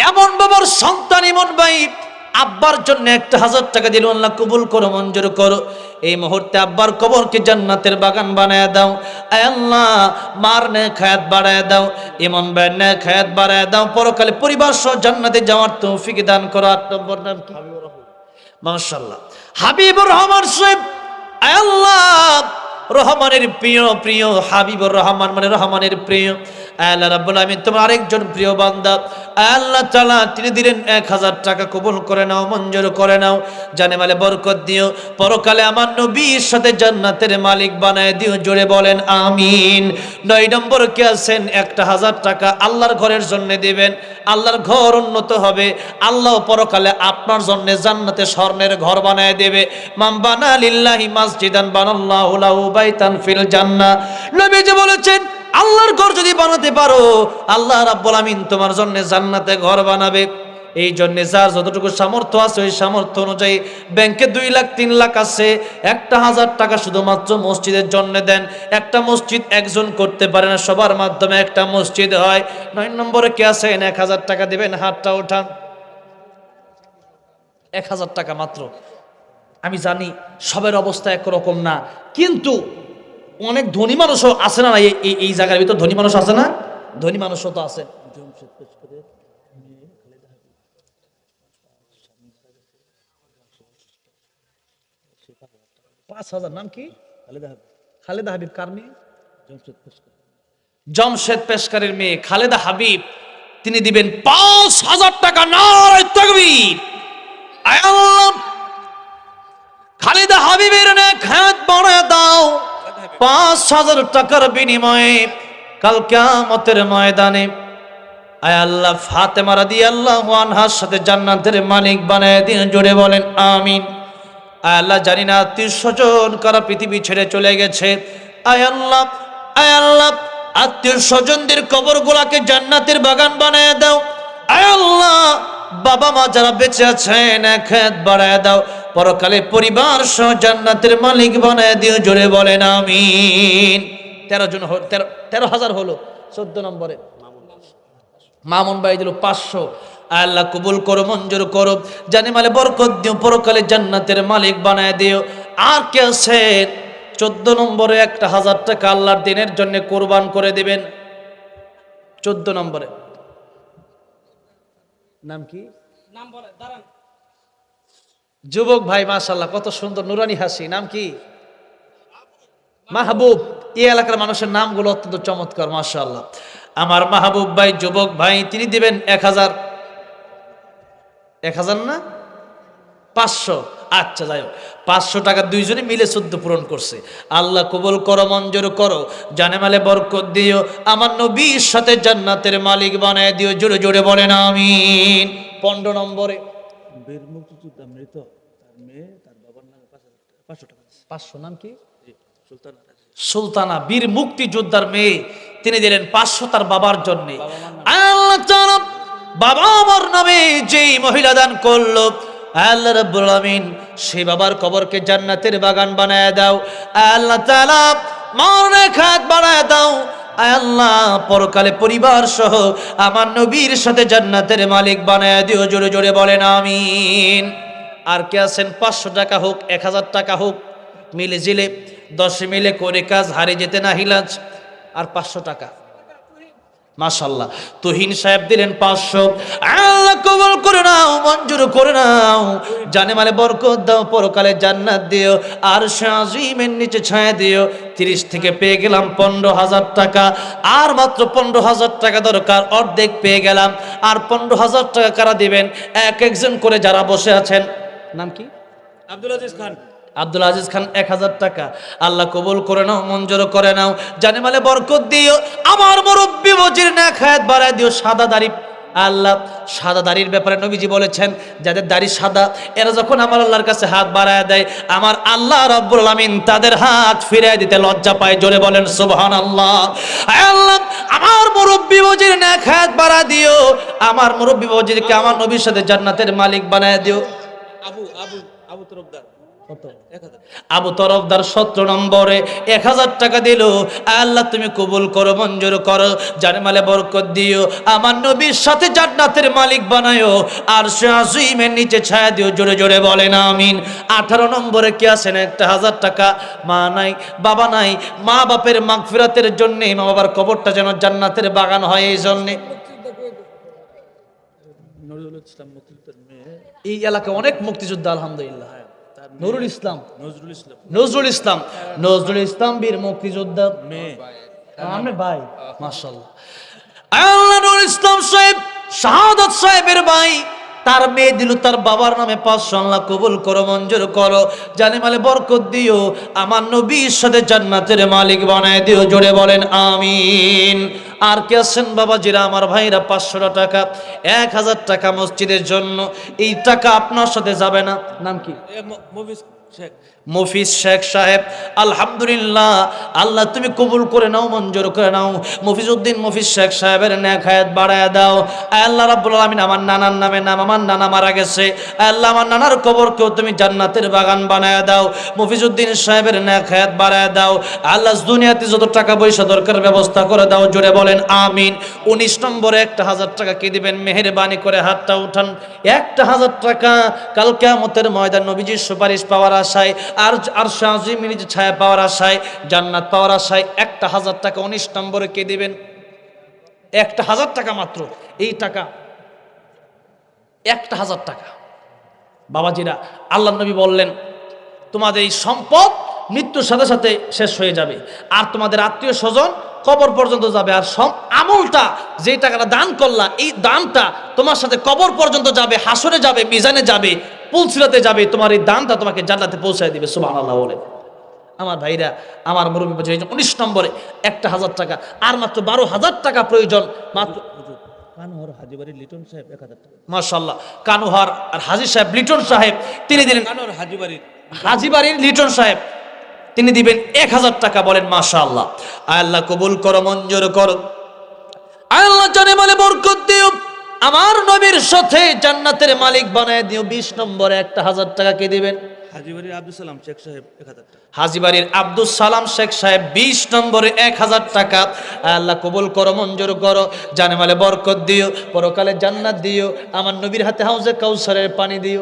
এমন বাবার সন্তান ইমন ভাই আব্বার জন্য 1000 টাকা দিল। আল্লাহ কবুল করো, মঞ্জুর করো। এই মুহূর্তে আব্বার কবরকে জান্নাতের বাগান বানায় দাও। আয় আল্লাহ মার নেখায়াত বাড়ায় দাও, ইমন ভাইয়ের নেখায়াত বাড়ায় দাও। পরকালে পরিবার সহ জান্নাতে যাওয়ার তৌফিক দান করো। 8 নম্বর নাম কি? মাশাআল্লাহ, হাবিবুর রহমান সাহেব। আয় আল্লাহ রহমানের প্রিয় প্রিয় হাবিবুর রহমান মানে রহমানের প্রিয়। আল্লাহ রাব্বুল আমিন তোমার আরেকজন প্রিয় বান্দা আল্লাহ তাআলা তিনি দিলেন 1000 টাকা। কবুল করে নাও, মঞ্জুর করে নাও, জানে মালে বরকত দিও। পরকালে আমার নবীর সাথে জান্নাতের মালিক বানায় দিও। জোরে বলেন আমিন। 9 নম্বর কে আছেন 1000 টাকা আল্লাহর ঘরের জন্য দিবেন। আল্লাহর ঘর উন্নত হবে, আল্লাহ পরকালে আপনার জন্য জান্নাতে স্বর্ণের ঘর বানায় দেবে। মান বানা লিল্লাহি মাসজিদান বানাল্লাহু লাহু বাইতান ফিল জান্নাহ। নবীজি বলেছেন আল্লাহর ঘর যদি বানাতে পারো আল্লাহ রাব্বুল আমিন তোমার জন্য জান্নাতে ঘর বানাবে। এই জন্য যার যতটুকু সামর্থ্য আছে ওই সামর্থ্য অনুযায়ী ব্যাংকে 2 লাখ 3 লাখ আছে, 1000 টাকা শুধুমাত্র মসজিদের জন্য দেন। একটা মসজিদ একজন করতে পারে না, সবার মাধ্যমে একটা মসজিদ হয়। 9 নম্বরে কে আছেন 1000 টাকা দিবেন? হাতটা উঠান। 1000 টাকা মাত্র। আমি জানি সবার অবস্থা একরকম না, কিন্তু অনেক ধনী মানুষও আছে না? এই জায়গার ভিতর ধনী মানুষ আছে না? ধনী মানুষও তো আছে। 5000। নাম কি? খালেদা হাবিব। কার মেয়ে? জমশেদ পেশকারের মেয়ে খালেদা হাবিব। তিনি দিবেন 5000 টাকা। নারে তাকবীর। আল্লাহ খালেদা হাবিবের নেখায়াত বাড়ায় দাও। 5000 টাকার বিনিময়ে কাল কিয়ামতের ময়দানে আয় আল্লাহ ফাতেমা রাদিয়াল্লাহু আনহার সাথে জান্নাতের মালিক বানায় দিন। জোরে বলেন আমিন। আয় আল্লাহ জানি না আত্মীয় স্বজন কারা পৃথিবী ছেড়ে চলে গেছে। আয় আল্লাহ, আয় আল্লাহ আত্মীয় স্বজনদের কবরগুলোকে জান্নাতের বাগান বানায় দাও। আয় আল্লাহ বাবা মা যারা বেঁচে আছেন নেখায়াত বাড়ায় দাও। পরকালে পরিবার সহ জান্নাতের মালিক বানায় দিও। জোরে বলেন আমিন। 13,000 হলো। 14 নম্বরে মামুন ভাই দিল 500। আল্লাহ কবুল করো, মঞ্জুর করো, জানে মালে বরকত দিও, পরকালে জান্নাতের মালিক বানায় দিও। আর কে আছে 14 নম্বরে 1,000 টাকা আল্লাহর দিনের জন্য কোরবান করে দিবেন। 14 নম্বরে নাম কি? নাম বলে দাঁড়ান। যুবক ভাই মাশাআল্লাহ, কত সুন্দর নুরানি হাসি। নাম কি? মাহবুব। এই এলাকার মানুষের নামগুলো অত্যন্ত চমৎকার মাশাআল্লাহ। আমার মাহবুব ভাই, যুবক ভাই, তিনি দিবেন 1,000 না 500। আচ্ছা যাই হোক, 500 টাকা দুইজনে মিলে 14 পূরণ করছে। আল্লাহ কবুল করো, মঞ্জুর করো, জানে মালে বরকত দিও, আমার নবীর সাথে জান্নাতের মালিক বানায় দিও। জোরে জোরে বলেন আমিন। 15 নম্বরে বীর মুক্তিযোদ্ধা মৃত, তার মেয়ে তার বাবার নামে 500 টাকা। 500 নাম কি? সুলতানা, বীর মুক্তিযোদ্ধার মেয়ে, তিনি দিলেন 500 তার বাবার জন্য। আল্লাহ তাআলা বাবা আমার নামে যেই মহিলা দান করলো, আল্লাহ রাব্বুল আলামিন সেই বাবার কবরকে জান্নাতের বাগান বানায় দাও। আল্লাহ তাআলা মরণে খাত বানায় দাও। আল্লাহ পরকালে পরিবার সহ আমার নবীর সাথে জান্নাতের মালিক বানায় দিও। জোরে জোরে বলেন আমিন। আর কে আছেন? 500 টাকা হোক, 1,000 টাকা হোক, মিলে জিলে 10 মিলে করে কাজ, হারে যেতে না হিলাজ। আর 500 টাকা মাশাআল্লাহ। তুহিন সাহেব দিলেন 500। আল্লাহ কবুল করে নাও, মঞ্জুর করে নাও, জানে মালে বরকত দাও, পরকালে জান্নাত দিও, আর আজিমের নিচে ছায়া দিও। 30 থেকে পেয়ে গেলাম 15,000 টাকা। আর মাত্র 15,000 টাকা দরকার, অর্ধেক পেয়ে গেলাম। আর 15,000 টাকা কারা দিবেন? এক একজন করে যারা বসে আছেন। নাম কি? আব্দুল আজিজ খান। আব্দুল আজিজ খান 1,000 টাকা। আল্লাহ কবুল করে নাও, মঞ্জুর করে নাও, জানে মালে বরকত দিও, আমার মুরব্বি ওজির নেক হায়াত বাড়ায় দিও। সাদা দাড়ি, আল্লাহ সাদা দাড়ির ব্যাপারে নবীজি বলেছেন, যাদের দাড়ি সাদা এরা যখন আমার আল্লাহর কাছে হাত বাড়ায় দেয়, আমার আল্লাহ রাব্বুল আলামিন তাদের হাত ফিরিয়ে দিতে লজ্জা পায়। জোরে বলেন সুবহানাল্লাহ। আল্লাহ আমার মুরব্বি ওজির নেক হায়াত বাড়ায় দিও, আমার মুরব্বি ওজিরকে আমার নবীর সাথে জান্নাতের মালিক বানায় দিও। আবু তরফদার আবু তরফদার 17 নম্বরে 1,000 টাকা দিল। আল্লাহ তুমি কবুল করো, মঞ্জুর করো, জানে মালে বরকত দিও, আমার নবীর সাথে জান্নাতের মালিক বানায়ো, আর আজিমের নিচে ছায়া দিও। জোরে জোরে বলেন আমিন। 18 নম্বরে কি আছেন? 1,000 টাকা। মা নাই, বাবা নাই, মা বাপের মাগফিরাতের জন্য, মা বাবার কবরটা যেন জান্নাতের বাগান হয়, এই জন্য। এই এলাকায় অনেক মুক্তিযোদ্ধা আলহামদুলিল্লাহ। নজরুল ইসলাম বীর মুক্তিযোদ্ধা মেয়ে ভাই মাশাআল্লাহ। আল্লাহ নুরুল ইসলাম সাহেব শাহাদাত সাহেবের ভাই, তার মেয়ে দিল তার বাবার নামে 500। আল্লাহ কবুল করো, মঞ্জুর করো, জানে মালে বরকত দিও, আমার নবীর সাথে জান্নাতের মালিক বানায় দিও। জোরে বলেন আমিন। আর কে আছেন বাবাজিরা, আমার ভাইরা? 500 টাকা, 1,000 টাকা মসজিদের জন্য। এই টাকা আপনার সাথে যাবে না। নাম কি? মফিজ শেখ সাহেব। আলহামদুলিল্লাহ, আল্লাহ তুমি কবুল করে নাও, মঞ্জুর করে নাও, মফিজউদ্দিন মফিজ শেখ সাহেবের নেক হায়াত বাড়ায় দাও। আল্লাহ রাব্বুল আলামিন আমার নানার নামে নাম, আমার নানা মারা গেছে, আল্লাহ আমার নানার কবরকেও তুমি জান্নাতের বাগান বানায় দাও। মফিজউদ্দিন সাহেবের নেক হায়াত বাড়ায় দাও। আল্লাহ দুনিয়াতে যত টাকা পয়সা দরকার ব্যবস্থা করে দাও। জোরে বলেন আমিন। 19 নম্বরে 1,000 টাকা কে দিবেন? মেহেরবানি করে হাতটা উঠান। 1,000 টাকা কাল কিয়ামতের ময়দান নবীজির সুপারিশ পাওয়ার আশায়, আর আজিমের নিচে ছায়া পাওয়ার আশায়, জান্নাত পাওয়ার আশায় 1,000 টাকা 19 নম্বরে কে দিবেন? 1,000 টাকা মাত্র। এই টাকা 1,000 টাকা। বাবাজিরা, আল্লাহ নবী বললেন, তোমাদের এই সম্পদ মৃত্যুর সাথে সাথে শেষ হয়ে যাবে, আর তোমাদের আত্মীয় স্বজন কবর পর্যন্ত যাবে, আর সব আমলটা যেই টাকাটা দান করলা, এই দানটা তোমার সাথে কবর পর্যন্ত যাবে, হাসরে যাবে, মিজানে যাবে, পুলসিরাতে যাবে, তোমার এই দানটা তোমাকে জান্নাতে পৌঁছায় দিবে। সুবহানাল্লাহ বলে। আমার ভাইরা, আমার মুরব্বী বলছে 19 নম্বরে 1,000 টাকা। আর মাত্র 12,000 টাকা প্রয়োজন। মাত্র কানুহার হাজিবাড়ির লিটন সাহেব 1,000 টাকা। মাশাআল্লাহ, কানুহার আর হাজি সাহেব লিটন সাহেব তিনি দিলেন। কানুহার হাজিবাড়ির লিটন সাহেব তিনি দিবেন 1,000 টাকা। বলেন মাশাআল্লাহ। আল্লাহ কবুল করো, মঞ্জুর করো, আল্লাহ জানে মালে বরকত দিও, আমার নবীর সাথে জান্নাতের মালিক বানায় দিও। 20 নম্বরে 1,000 টাকা কে দিবেন? হাজীবাড়ির আব্দুল সালাম শেখ সাহেব 1000 টাকা। হাজীবাড়ির আব্দুল সালাম শেখ সাহেব 20 নম্বরে 1000 টাকা। আল্লাহ কবুল করো, মঞ্জুর করো, জানে মালে বরকত দিও, পরকালে জান্নাত দিও, আমার নবীর হাতে হাউজে কাউসারের পানি দিও।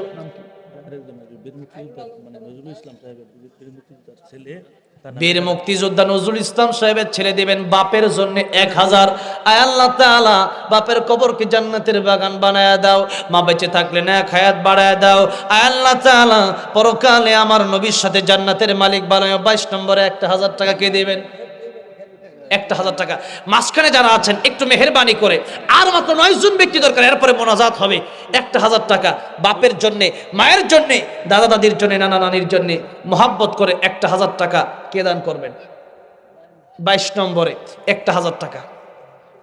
আরেকজন বীর মুক্তিযোদ্ধা মানে নজরুল ইসলাম সাহেবের বীর মুক্তিযোদ্ধার ছেলে, তার নাম বীর মুক্তিযোদ্ধা নজরুল ইসলাম সাহেবের ছেলে দিবেন বাপের জন্য 1000। আয় আল্লাহ তাআলা বাপের কবরকে জান্নাতের বাগান বানায়া দাও, মা বেঁচে থাকলে নেক হায়াত বাড়ায়া দাও। আয় আল্লাহ তাআলা পরকালে আমার নবীর সাথে জান্নাতের মালিক বানায়। 22 নম্বরে 1000 টাকা কে দিবেন? 1000 টাকা। মাঝখানে যারা আছেন একটু মেহেরবানি করে, আর মাত্র 9 জন ব্যক্তি দরকার, এরপরে মোনাজাত হবে। 1000 টাকা বাপের জন্যে, মায়ের জন্যে, দাদা দাদির জন্যে, নানা নানির জন্যে মোহাব্বত করে 1000 টাকা কে দান করবেন? 22 নম্বরে 1000 টাকা।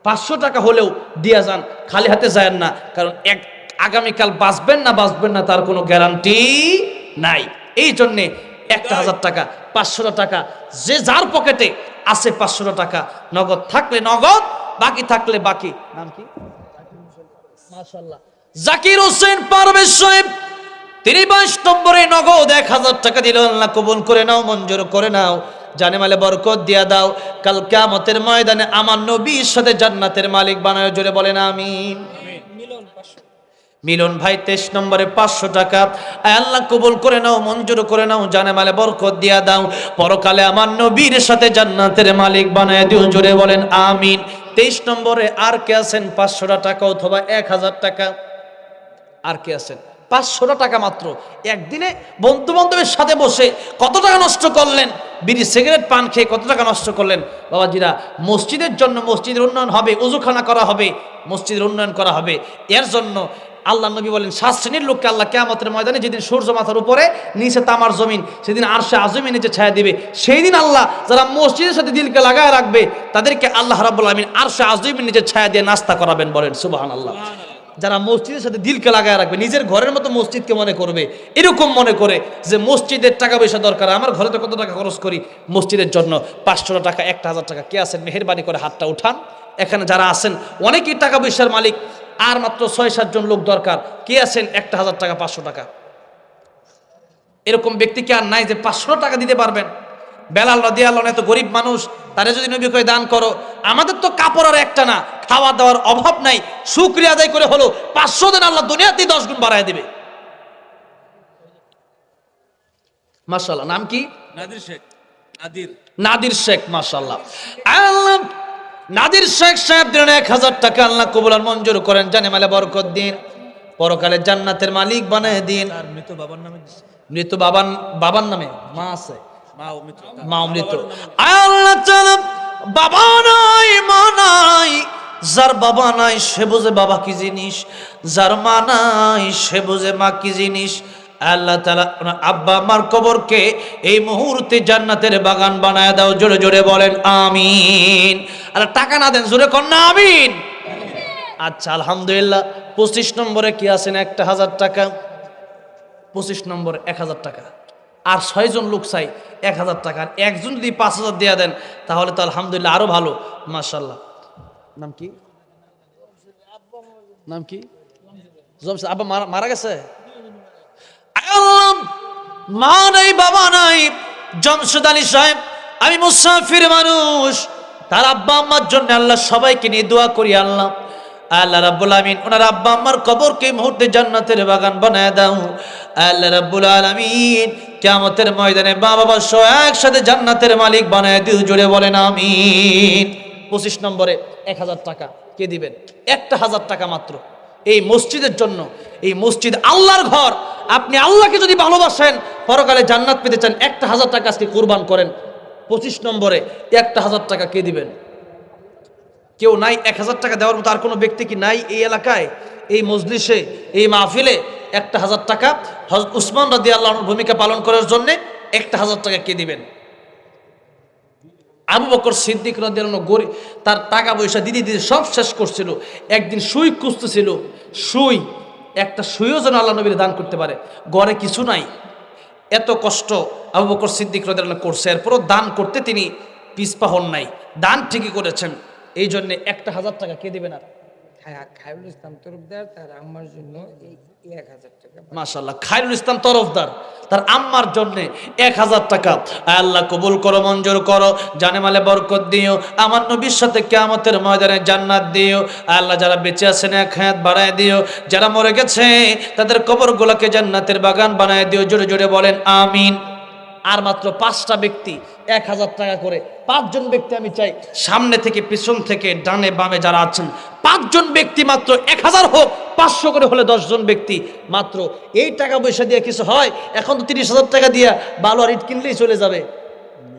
500 টাকা হলেও দিয়া যান, খালি হাতে যায়েন না, কারণ আগামীকাল বাঁচবেন না তার কোনো গ্যারান্টি নাই। এই জন্যে 1000 টাকা, 500 টাকা, যে যার পকেটে আছে 500 টাকা, নগদ থাকলে নগদ, বাকি থাকলে বাকি। নাম কি? মাশাআল্লাহ, জাকির হোসেন পারভেজ সাহেব, তিনি 22 নম্বরে নগদ 1000 টাকা দিল। আল্লাহ কবুল করে নাও, মঞ্জুর করে নাও, জানে মালে বরকত দিয়া দাও, কাল কিয়ামতের ময়দানে আমার নবীর সাথে জান্নাতের মালিক বানায়। জোরে বলেন আমিন। মিলন ভাই 23 নম্বরে 500 টাকা। আয় আল্লাহ কবুল করে নাও, মঞ্জুর করে নাও, জানে মালে বরকত দিয়া দাও, পরকালে আমার নবীর সাথে জান্নাতের মালিক বানায় দিও। জোরে বলেন আমিন। 23 নম্বরে আর কে আছেন? 500 টাকা অথবা 1000 টাকা। আর কে আছেন? 500 টাকা মাত্র। একদিনে বন্ধু বান্ধবের সাথে বসে কত টাকা নষ্ট করলেন, বিড়ি সিগারেট পান খেয়ে কত টাকা নষ্ট করলেন। বাবাজিরা, মসজিদের জন্য মসজিদের উন্নয়ন হবে, উজুখানা করা হবে, মসজিদের উন্নয়ন করা হবে। এর জন্য আল্লাহ নবী বলেন 7 শ্রেণীর লোককে আল্লাহ কিয়ামতের ময়দানে, যেদিন সূর্য মাথার উপরে, নিচে তামার জমিন, সেদিন আরশে আযমে নিচে ছায়া দিবে। সেই দিন আল্লাহ যারা মসজিদের সাথে দিলকে লাগায় রাখবে, তাদেরকে আল্লাহ রাব্বুল আলামিন আরশে আযমের নিচে ছায়া দিয়ে নাস্তা করাবেন। বলেন সুবহানাল্লাহ। যারা মসজিদের সাথে দিলকে লাগায় রাখবে, নিজের ঘরের মতো মসজিদকে মনে করবে, এরকম মনে করে যে মসজিদের টাকা পয়সা দরকার, আমার ঘরে তো কত টাকা খরচ করি মসজিদের জন্য। 500 টাকা, 1000 টাকা। কে আছেন? মেহেরবানি করে হাতটা উঠান। এখানে যারা আছেন অনেকেই টাকা পয়সার মালিক, আর মাত্র 6-7 জন লোক দরকার। কে আছেন? 1000 টাকা, 500 টাকা। এরকম ব্যক্তি কি আর নাই যে 500 টাকা দিতে পারবেন? বেলাল রাদিয়াল্লাহু আনহু এত গরিব মানুষ, তারে যদি নবী কয় দান করো, আমাদের তো কাপড় আর একটা না, খাওয়া দাওয়ার অভাব নাই, শুকরিয়া আদায় করে হলো 500 দেন, আল্লাহ দুনিয়াতেই 10 গুণ বাড়ায় দিবে। মাশাআল্লাহ। নাম কি? নাদির শেখ। নাদির শেখ। মাশাআল্লাহ। আল্লাহ নাদির শেখ সাহেব দিলেন 1000 টাকা। আল্লাহ কবুল আর মঞ্জুর করেন, জানে মালে বরকত দিন, পরকালে জান্নাতের মালিক বানায় দিন। আর মৃত বাবার নামে দিছে। মৃত বাবার নামে মা আছে, মা ও মৃত। মা মৃত। আল্লাহ তাআলা বাবা নাই, মা নাই, যার বাবা নাই সে বুঝে বাবা কি জিনিস, যার মা নাই সে বুঝে মা কি জিনিস। আল্লাহ তাআলা আব্বা আমার কবরকে এই মুহূর্তে জান্নাতের বাগান বানায় দাও। জোরে জোরে বলেন আমিন। আর টাকা না দেন, জোরে কর না আমিন। আচ্ছা, আলহামদুলিল্লাহ। 25 নম্বরে কি আছেন? 1000 টাকা। 25 নম্বরে 1000 টাকা। আর 6 জন লোক চাই 1000 টাকা। আর একজন যদি 5000 দেয়া দেন তাহলে তো আলহামদুলিল্লাহ আরো ভালো। মাশাআল্লাহ। নাম কি? নাম কি? জমশেদ। আব্বা মারা গেছে? মা নাই, বাবা নাই। জমশেদ আলী সাহেব, আমি মুসাফির মানুষ, তার আব্বা আম্মার জন্য আল্লাহ সবাইকে নিয়ে দোয়া করি। আল্লাহ আল্লাহ রাব্বুল আলামিন ওনার আব্বা আম্মার কবরকে এই মুহূর্তে জান্নাতের বাগান বানায় দাও। আল্লাহ রাব্বুল আলামিন কিয়ামতের ময়দানে মা বাবা সহ একসাথে জান্নাতের মালিক বানায় দিও। জোরে বলেন আমিন। 25 নম্বরে 1000 টাকা কে দিবেন? 1000 টাকা মাত্র। এই মসজিদের জন্য, এই মসজিদ আল্লাহর ঘর, আপনি আল্লাহকে যদি ভালোবাসেন, পরকালে জান্নাত পেতে চান, 1000 টাকা আজকে কুরবান করেন। 25 নম্বরে 1000 টাকা কে দিবেন? কেউ নাই? 1000 টাকা দেওয়ার মতো আর কোনো ব্যক্তি কি নাই এই এলাকায়, এই মজলিসে, এই মাহফিলে? 1000 টাকা হযরত উসমান রাদিয়াল্লাহু আনহুর ভূমিকা পালন করার জন্য 1000 টাকা কে দিবেন? আবু বকর সিদ্দিক রাদিয়াল্লাহু আনহু গরিব, তার টাকা পয়সা দিদি সব শেষ করছিল। একদিন সুই খুঁজতেছিল, সুই, একটা সুইও যেন আল্লাহ নবীর দান করতে পারে। ঘরে কিছু নাই, এত কষ্ট আবু বকর সিদ্দিক রাদিয়াল্লাহু আনহু করছে, এরপরও দান করতে তিনি পিছপা হন নাই, দান ঠিকই করেছেন। এই জন্যে 1000 টাকা কে দিবেন? আর খায়রুল ইসলাম তরফদার তার আম্মার জন্য এই 1000 টাকা। মাশাআল্লাহ, খায়রুল ইসলাম তরফদার তার আম্মার জন্য 1000 টাকা। আল্লাহ কবুল করো, মঞ্জুর করো, জানে মালে বরকত দিও, আমার নবীর সাথে কিয়ামতের ময়দানে জান্নাত দিও। আল্লাহ যারা বেঁচে আছেন এক হায়াত বাড়ায় দিও, যারা মরে গেছে তাদের কবরগুলোকে জান্নাতের বাগান বানায় দিও। জোরে জোরে বলেন আমিন। আর মাত্র 5টা ব্যক্তি 1000 টাকা করে, 5 জন ব্যক্তি আমি চাই সামনে থেকে পিছন থেকে ডানে বামে যারা আছেন 5 জন ব্যক্তি মাত্র 1000 হোক, 500 করে হলে 10 জন ব্যক্তি মাত্র। এই টাকা পয়সা দিয়ে কিছু হয়? এখন তো 30,000 টাকা দিয়া বালু আর ইট কিনলেই চলে যাবে।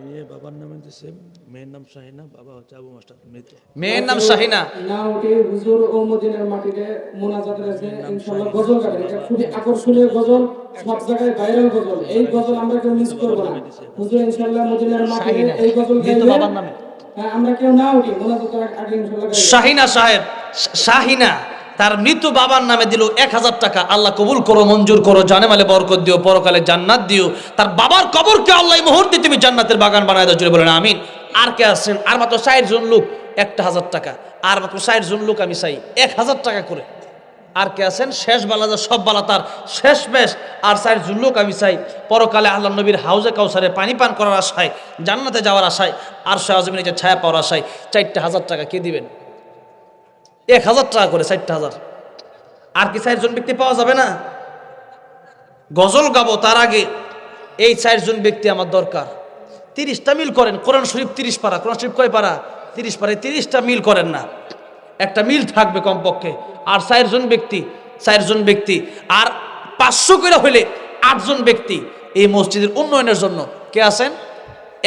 মেয়ে বাবার নামে দিছে, মেয়ের নাম শাহিনা, বাবা হচ্ছে আবু মাস্টার মৃত। মেয়ের নাম শাহিনা। না ওঠে হুজুর ও মদিনার মাটিতে মোনাজাত রয়েছে ইনশাআল্লাহ। গজল গাবেন, এটা খুবই আকর্ষণীয় গজল, সব জায়গায় ভাইরাল গজল। এই গজল আমরা কেউ মিস করব না। হুজুর ইনশাআল্লাহ মদিনার মাটিতে এই গজল গাইবে। বাবার নামে আমরা কেউ না উঠি মোনাজাতের আগে ইনশাআল্লাহ গাইবে। শাহিনা সাহেব, শাহিনা তার মৃত বাবার নামে দিল 1000 টাকা। আল্লাহ কবুল করো, মঞ্জুর করো, জানে মালে বরকত দিও, পরকালে জান্নাত দিও। তার বাবার কবরকে আল্লাহ এই মুহূর্তে তুমি জান্নাতের বাগান বানায় দাও। জোরে বলেন আমিন। আর কে আছেন? আর মাত্র 60 জন লোক, 1000 টাকা। আর মাত্র 60 জন লোক আমি চাই 1000 টাকা করে। আর কে আছেন? শেষ বালা যা সব বালা তার শেষ মেশ। আর 60 জন লোক আমি চাই পরকালে আল্লাহ নবীর হাউজে কাউসারে পানি পান করার আশায়, জান্নাতে যাওয়ার আশায়, আর শাহজমিনে যে ছায়া পাওয়ার আশায় 4000 টাকা কে দিবেন? 1000 টাকা করে 4000। আর কি 4 জন ব্যক্তি পাওয়া যাবে না? গজল গাবো তার আগে এই 4 জন ব্যক্তি আমার দরকার। 30টা মিল করেন। কোরআন শরীফ 30 পারা। কোরআন শরীফ কয় পারা? 30 পারা। 30টা মিল করেন না, একটা মিল থাকবে কমপক্ষে। আর 4 জন ব্যক্তি, 4 জন ব্যক্তি। আর 500 করে হইলে 8 জন ব্যক্তি এই মসজিদের উন্নয়নের জন্য। কে আছেন?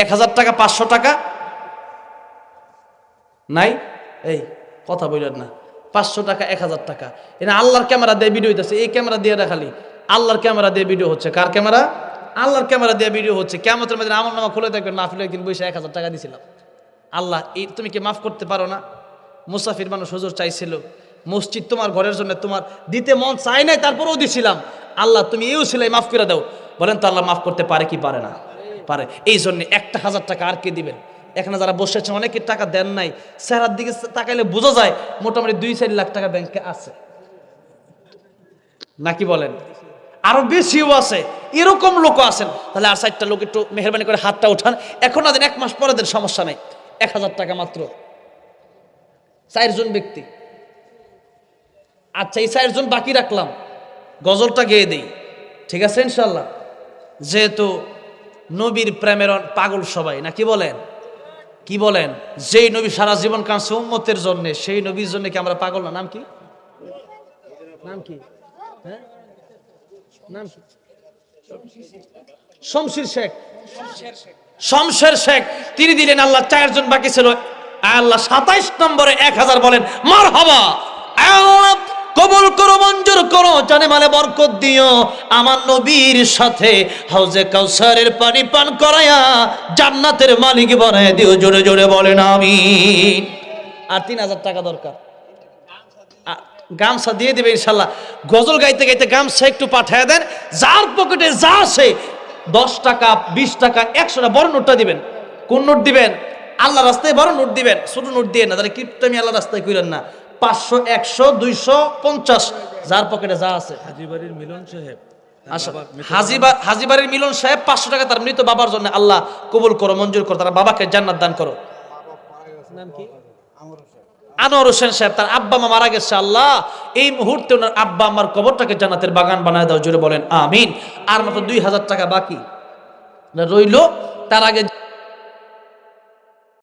1000 টাকা, 500 টাকা নাই? এই কথা বললেন না। 500 টাকা, 1000 টাকা। এটা আল্লাহর ক্যামেরা দিয়ে ভিডিও হইতেছে। এই ক্যামেরা দিয়ে দেখালি আল্লাহর ক্যামেরা দিয়ে ভিডিও হচ্ছে। কার ক্যামেরা? আল্লাহর ক্যামেরা দিয়ে ভিডিও হচ্ছে। কিয়ামতের মধ্যে আমল নামা খুলে দেখবেন, মাহফিলে একদিন বসে 1000 টাকা দিয়েছিলাম। আল্লাহ এই তুমি কি মাফ করতে পারো না? মুসাফির মানুষ হুজুর চাইছিল মসজিদ তোমার ঘরের জন্য, তোমার দিতে মন চাই নাই, তারপরেও দিছিলাম। আল্লাহ তুমি এও ছিলাই, মাফ করে দাও। বলেন তো আল্লাহ মাফ করতে পারে কি পারে না? পারে। এই জন্য 1000 টাকা আর কে দিবেন? এখানে যারা বসে আছেন অনেকে টাকা দেন নাই, চেহারার দিকে তাকাইলে বোঝা যায় মোটামুটি 2-4 লাখ টাকা ব্যাংকে আছে, নাকি বলেন? আরো বেশিও আছে, এরকম লোক আছেন। তাহলে আর 4টা লোক একটু মেহরবানি করে হাতটা উঠান। এখন না দেন, 1 মাস পরে দেন, সমস্যা নাই। 1000 টাকা মাত্র 4 জন ব্যক্তি। আচ্ছা, এই 4 জন বাকি রাখলাম, গজলটা গেয়ে দেই, ঠিক আছে ইনশাল্লাহ? যেহেতু নবীর প্রেমের পাগল সবাই, নাকি বলেন? কি বলেন? যেই নবী সারা জীবন কাঁদছে উম্মতের জন্য, সেই নবীর জন্য কি আমরা পাগল না? নাম কি? নাম কি? হ্যাঁ, নাম কি? শমশের শেখ। শমশের শেখ তিনি দিলেন। আল্লাহ 4 জন বাকি ছিল। আল্লাহ 27 নম্বরে 1000 বলেন মারহাবা। আল্লাহ কবুল করো, মঞ্জুর করো, জানে মালে বরকত দিও, আমার নবীর সাথে হাউজে কাউসারের পানি পান করায়া জান্নাতের মালিক বানায় দিও। জোরে জোরে বলেন আমিন। আর 3000 টাকা দরকার। গামছা দিয়ে দেবে ইনশাল্লাহ। গজল গাইতে গাইতে গামছা একটু পাঠায় দেন। যার পকেটে যা আছে 10 টাকা, 20 টাকা, 100 টাকা বড় নোটটা দিবেন। কোন নোট দিবেন? আল্লাহ রাস্তায় বড় নোট দিবেন, ছোট নোট দিয়ে না। তাহলে কিপটামি আল্লাহ রাস্তায় কইলেন না। 500, 100, 200, 50 যার পকেটে যা আছে। হাজীবাড়ির মিলন সাহেব, হাজীবাড়ির মিলন সাহেব 500 টাকা তার মৃত বাবার জন্য। আল্লাহ কবুল করো, মঞ্জুর করো, তার বাবাকে জান্নাত দান করো। নাম কি? আনোয়ার হোসেন সাহেব, তার আব্বা মা মারা গেছে। আল্লাহ এই মুহূর্তে ওনার আব্বা আমার কবরটাকে জান্নাতের বাগান বানায় দাও। জোরে বলেন আমিন। আর মাত্র 2000 টাকা বাকি রইল। তার আগে